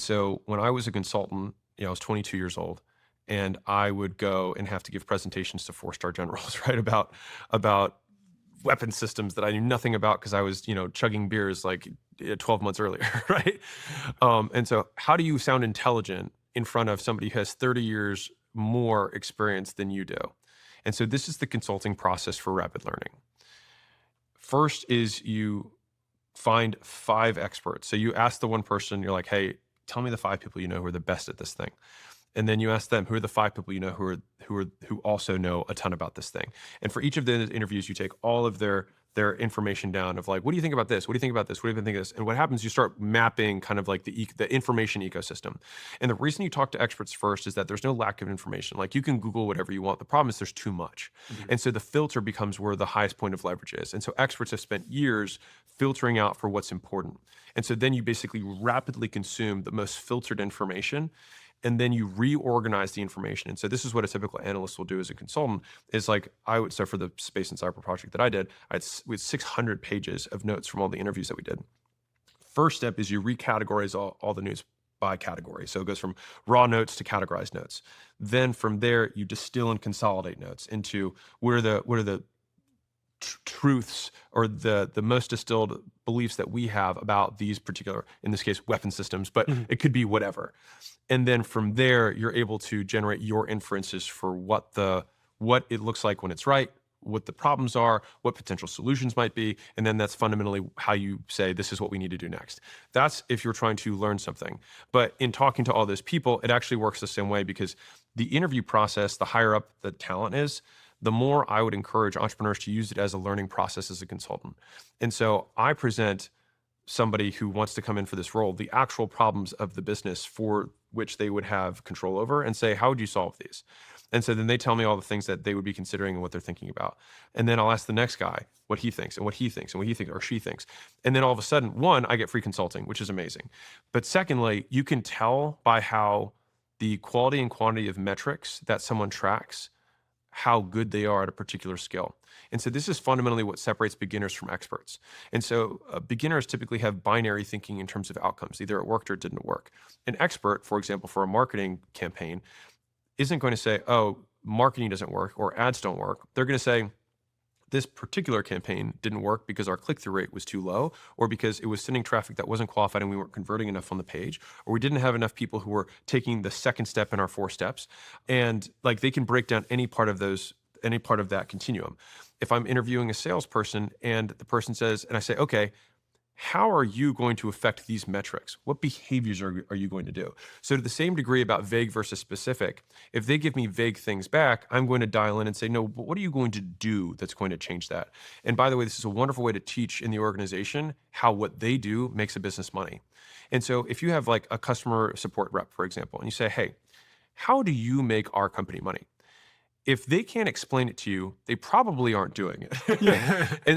So when I was a consultant, I was 22 years old, and I would go and have to give presentations to four-star generals, right? About weapon systems that I knew nothing about because I was, chugging beers like 12 months earlier, right? And so how do you sound intelligent in front of somebody who has 30 years more experience than you do? And so this is the consulting process for rapid learning. First is you find five experts. So you ask the one person, you're like, hey, tell me the five people you know who are the best at this thing. And then you ask them, who are the five people you know who also know a ton about this thing. And for each of the interviews, you take all of their information down of like, what do you think about this? What do you think about this? What do you think of this? And what happens, you start mapping kind of like the information ecosystem. And the reason you talk to experts first is that there's no lack of information. Like you can Google whatever you want. The problem is there's too much. And so the filter becomes where the highest point of leverage is. And so experts have spent years filtering out for what's important. And so then you basically rapidly consume the most filtered information, and then you reorganize the information. And so this is what a typical analyst will do as a consultant is like, so for the space and cyber project that I did, we had 600 pages of notes from all the interviews that we did. First step is you recategorize all the news by category. So it goes from raw notes to categorized notes. Then from there, you distill and consolidate notes into what are the truths or the most distilled beliefs that we have about these particular, in this case, weapon systems, but it could be whatever. And then from there, you're able to generate your inferences for what it looks like when it's right, what the problems are, what potential solutions might be, and then that's fundamentally how you say, this is what we need to do next. That's if you're trying to learn something. But in talking to all those people, it actually works the same way, because the interview process, the higher up the talent is, the more I would encourage entrepreneurs to use it as a learning process as a consultant. And so I present somebody who wants to come in for this role the actual problems of the business for which they would have control over, and say, how would you solve these? And so then they tell me all the things that they would be considering and what they're thinking about. And then I'll ask the next guy what he thinks and what he thinks and what he thinks or she thinks. And then all of a sudden, one, I get free consulting, which is amazing. But secondly, you can tell by how the quality and quantity of metrics that someone tracks how good they are at a particular skill. And so this is fundamentally what separates beginners from experts. And so beginners typically have binary thinking in terms of outcomes. Either it worked or it didn't work. An expert, for example, for a marketing campaign, isn't going to say, oh, marketing doesn't work or ads don't work. They're going to say, this particular campaign didn't work because our click-through rate was too low, or because it was sending traffic that wasn't qualified and we weren't converting enough on the page, or we didn't have enough people who were taking the second step in our 4 steps. And like they can break down any part of that continuum. If I'm interviewing a salesperson and the person says, and I say, okay, how are you going to affect these metrics? What behaviors are you going to do? So to the same degree about vague versus specific, if they give me vague things back, I'm going to dial in and say, no, but what are you going to do that's going to change that? And by the way, this is a wonderful way to teach in the organization how what they do makes a business money. And so if you have like a customer support rep, for example, and you say, hey, how do you make our company money? If they can't explain it to you, they probably aren't doing it. Yeah. And